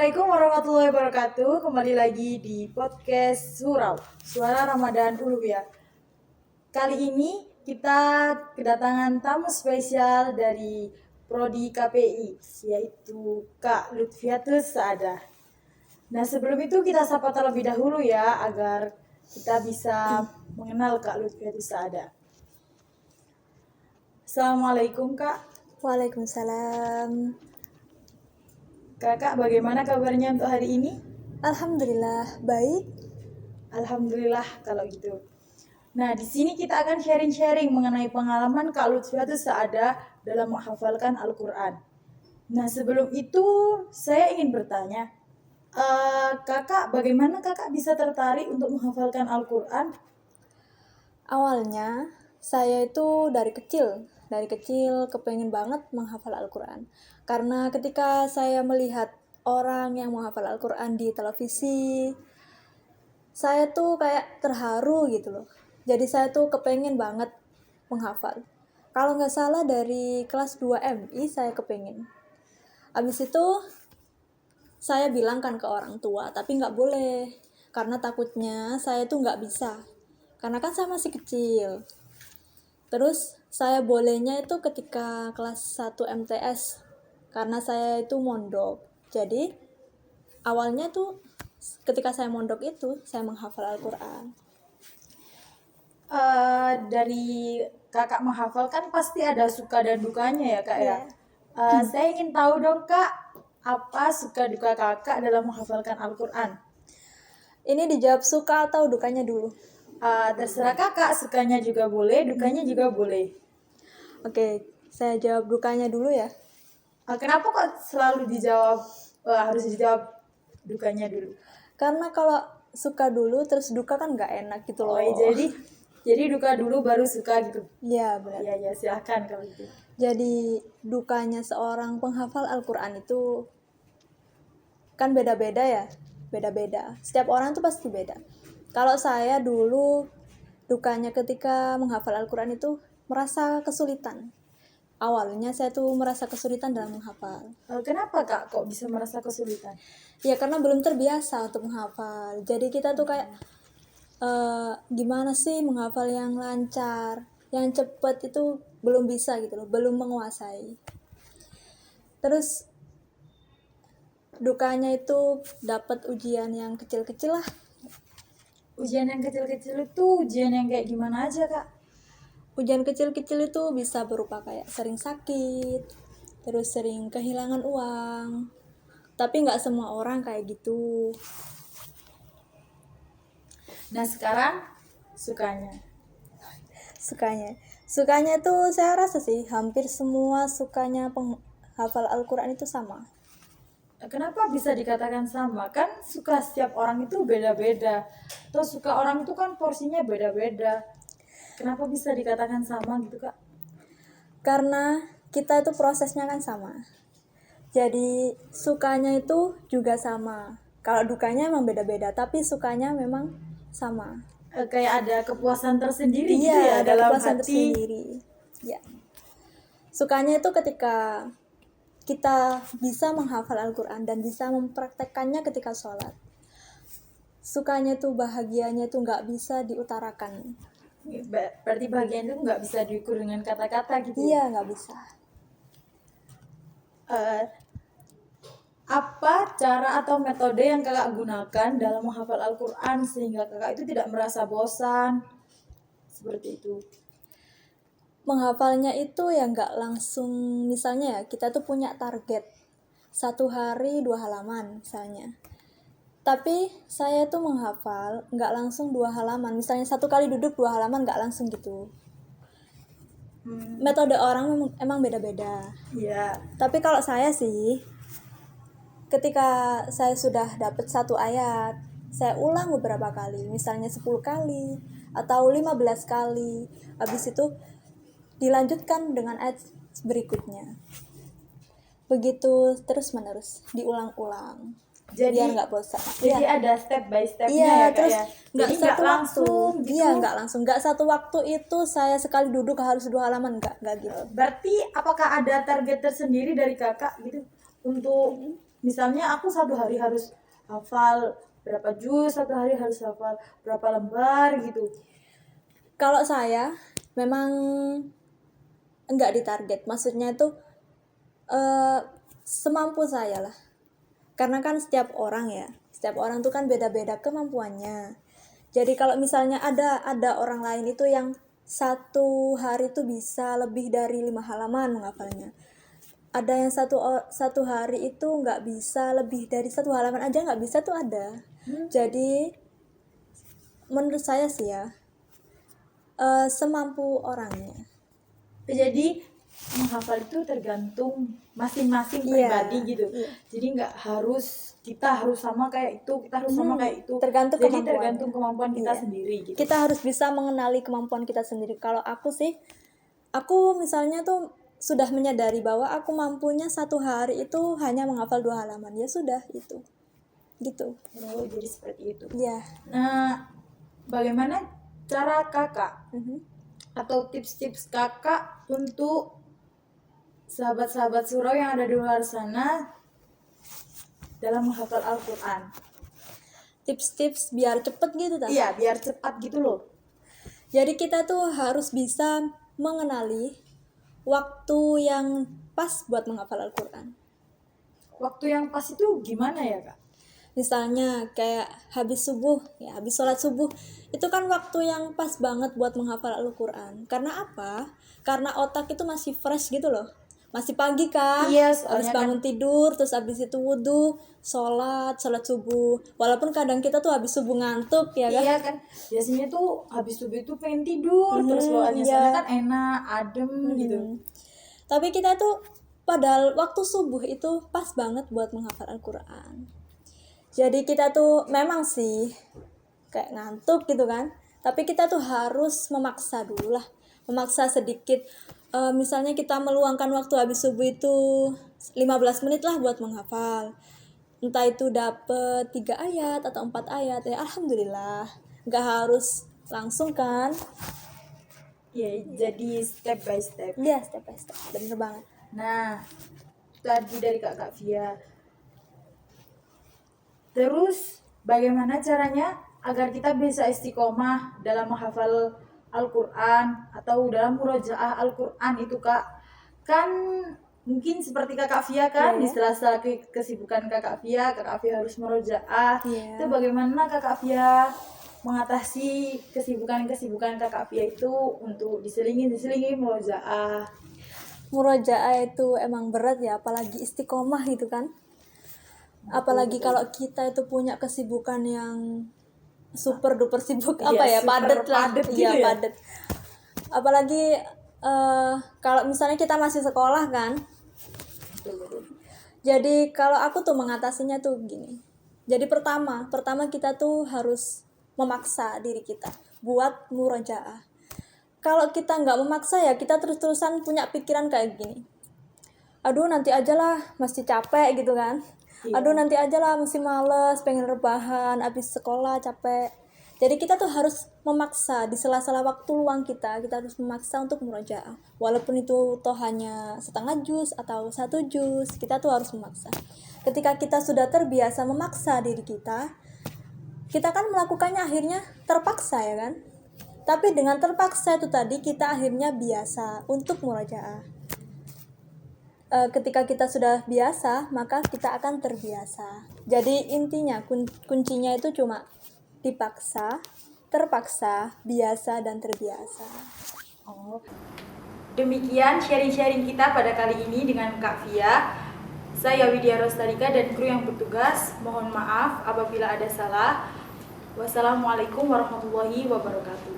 Assalamualaikum warahmatullahi wabarakatuh. Kembali lagi di podcast Surau Suara Ramadan Uluhiyah. Kali ini kita kedatangan tamu spesial dari Prodi KPI, yaitu Kak Lutfiatus Saadah. Nah, sebelum itu kita sapa terlebih dahulu ya, agar kita bisa mengenal Kak Lutfiatus Saadah. Assalamualaikum Kak. Waalaikumsalam. Kakak, bagaimana kabarnya untuk hari ini? Alhamdulillah baik. Alhamdulillah kalau gitu. Nah, di sini kita akan sharing-sharing mengenai pengalaman Kak Lutfiatus Saadah dalam menghafalkan Al-Quran. Nah, sebelum itu saya ingin bertanya, kakak, bagaimana kakak bisa tertarik untuk menghafalkan Al-Quran? Awalnya saya itu dari kecil kepengen banget menghafal Al-Quran. Karena ketika saya melihat orang yang menghafal Al-Quran di televisi, saya tuh kayak terharu gitu loh. Jadi saya tuh kepengen banget menghafal. Kalau nggak salah dari kelas 2 MI saya kepengen. Abis itu saya bilang kan ke orang tua, tapi nggak boleh. Karena takutnya saya tuh nggak bisa. Karena kan saya masih kecil. Terus saya bolehnya itu ketika kelas 1 MTS. Karena saya itu mondok. Jadi awalnya tuh ketika saya mondok itu saya menghafal Al-Quran. Dari kakak menghafal kan pasti ada suka dan dukanya ya kak ya. Iya. Saya ingin tahu dong kak, apa suka duka kakak dalam menghafalkan Al-Quran? Ini dijawab suka atau dukanya dulu? Terserah kakak, sukanya juga boleh, dukanya juga boleh. Oke, saya jawab dukanya dulu ya. Kenapa kok selalu dijawab, harus dijawab dukanya dulu? Karena kalau suka dulu terus duka kan nggak enak gitu loh. Jadi duka dulu baru suka gitu. Iya benar. Iya silahkan kalau gitu. Jadi dukanya seorang penghafal Al-Quran itu kan beda-beda ya. Beda-beda. Setiap orang tuh pasti beda. Kalau saya dulu dukanya ketika menghafal Al-Quran itu merasa kesulitan. Awalnya saya tuh merasa kesulitan dalam menghafal. Kenapa kak kok bisa merasa kesulitan? Ya karena belum terbiasa untuk menghafal. Jadi kita tuh kayak gimana sih menghafal yang lancar, yang cepet itu belum bisa gitu loh, belum menguasai. Terus dukanya itu dapat ujian yang kecil-kecil lah. Ujian yang kecil-kecil itu ujian yang kayak gimana aja kak? Ujian kecil-kecil itu bisa berupa kayak sering sakit, terus sering kehilangan uang. Tapi nggak semua orang kayak gitu. Nah sekarang sukanya. Sukanya tuh saya rasa sih hampir semua sukanya penghafal Al-Quran itu sama. Kenapa bisa dikatakan sama? Kan suka setiap orang itu beda-beda. Terus suka orang itu kan porsinya beda-beda. Kenapa bisa dikatakan sama gitu kak? Karena kita itu prosesnya kan sama. Jadi sukanya itu juga sama. Kalau dukanya emang beda-beda, tapi sukanya memang sama. Kayak ada kepuasan tersendiri gitu Iya, ya ada dalam kepuasan hati. tersendiri. Ya. Sukanya itu ketika kita bisa menghafal Al-Quran dan bisa mempraktekkannya ketika sholat. Sukanya tuh bahagianya tuh nggak bisa diutarakan. Berarti bagian itu nggak bisa diukur dengan kata-kata gitu. Iya, nggak bisa. Apa cara atau metode yang kakak gunakan dalam menghafal Al-Quran sehingga kakak itu tidak merasa bosan? Seperti itu. Menghafalnya itu ya nggak langsung, misalnya ya kita tuh punya target 1 hari 2 halaman misalnya. Tapi saya tuh menghafal nggak langsung 2 halaman. Misalnya 1 kali duduk 2 halaman nggak langsung gitu. Metode orang emang beda-beda. Iya. Tapi kalau saya sih, ketika saya sudah dapat 1 ayat, saya ulang beberapa kali. Misalnya 10 kali atau 15 kali. Habis itu dilanjutkan dengan ayat berikutnya. Begitu terus-menerus, diulang-ulang. Biar nggak bosan. Jadi ada step by stepnya Iya, ya kak terus ya. nggak Jadi satu langsung waktu. gitu. Iya, nggak langsung. Nggak satu waktu itu saya sekali duduk harus 2 halaman, nggak gitu. Berarti apakah ada target tersendiri dari kakak gitu untuk misalnya aku satu hari harus hafal berapa juz, satu hari harus hafal berapa lembar gitu. Kalau saya memang enggak ditarget, maksudnya itu semampu saya lah. Karena kan setiap orang tuh kan beda-beda kemampuannya. Jadi kalau misalnya ada orang lain itu yang satu hari itu bisa lebih dari 5 halaman menghafalnya. Ada yang satu hari itu nggak bisa lebih dari 1 halaman aja nggak bisa tuh ada. Jadi menurut saya sih ya semampu orangnya. Jadi menghafal itu tergantung masing-masing pribadi gitu. Jadi nggak harus kita harus sama kayak itu, kita harus sama kayak itu. Tergantung Jadi kemampuannya. tergantung kemampuan kita sendiri gitu. Kita harus bisa mengenali kemampuan kita sendiri. Kalau aku sih, aku misalnya tuh sudah menyadari bahwa aku mampunya satu hari itu hanya menghafal 2 halaman. Ya sudah itu, gitu. Oh, jadi seperti itu. Ya. Nah, bagaimana cara kakak atau tips-tips kakak untuk sahabat-sahabat surau yang ada di luar sana dalam menghafal Al-Quran? Tips-tips biar cepet gitu tak? Iya, biar cepat gitu loh. Jadi kita tuh harus bisa mengenali waktu yang pas buat menghafal Al-Quran. Waktu yang pas itu gimana ya kak? Misalnya kayak habis subuh, ya habis sholat subuh, itu kan waktu yang pas banget buat menghafal Al-Quran. Karena apa? Karena otak itu masih fresh gitu loh. Masih pagi kan, Yes, habis bangun tidur, terus habis itu wudhu, sholat subuh. Walaupun kadang kita tuh habis subuh ngantuk ya kan. Iya kan, biasanya tuh habis subuh itu pengen tidur, terus bawaannya sana kan enak, adem gitu. Tapi kita tuh padahal waktu subuh itu pas banget buat menghafal Al-Quran. Jadi kita tuh memang sih kayak ngantuk gitu kan, tapi kita tuh harus memaksa dulu lah, memaksa sedikit. Misalnya kita meluangkan waktu habis subuh itu 15 menit lah buat menghafal. Entah itu dapet 3 ayat atau 4 ayat, ya alhamdulillah. Nggak harus langsung kan. Ya, jadi step by step. Iya, step by step, bener banget. Nah, tadi dari kakak Via. Terus bagaimana caranya agar kita bisa istiqomah dalam menghafal Al-Quran atau dalam murojaah Al-Quran itu kak? Kan mungkin seperti kakak Via kan, di sela-sela kesibukan kakak Via harus murojaah. Itu bagaimana kakak Via mengatasi kesibukan kakak Via itu untuk diselingi murojaah? Murojaah itu emang berat ya, apalagi istiqomah gitu kan. Apalagi kalau kita itu punya kesibukan yang super duper sibuk, padat lah, padat. Apalagi kalau misalnya kita masih sekolah kan. Jadi kalau aku tuh mengatasinya tuh gini. Jadi pertama kita tuh harus memaksa diri kita buat murojaah. Kalau kita nggak memaksa ya kita terus-terusan punya pikiran kayak gini. Aduh nanti aja lah, masih capek gitu kan. Aduh nanti aja lah, masih males, pengen rebahan, abis sekolah capek. Jadi kita tuh harus memaksa di sela-sela waktu luang kita harus memaksa untuk murojaah. Walaupun itu toh hanya setengah juz atau 1 juz, kita tuh harus memaksa. Ketika kita sudah terbiasa memaksa diri kita kan melakukannya akhirnya terpaksa ya kan. Tapi dengan terpaksa itu tadi kita akhirnya biasa untuk murojaah. Ketika kita sudah biasa, maka kita akan terbiasa. Jadi intinya kuncinya itu cuma dipaksa, terpaksa, biasa, dan terbiasa. Oh. Demikian sharing-sharing kita pada kali ini dengan Kak Via. Saya Widya Rostalika dan kru yang bertugas. Mohon maaf apabila ada salah. Wassalamualaikum warahmatullahi wabarakatuh.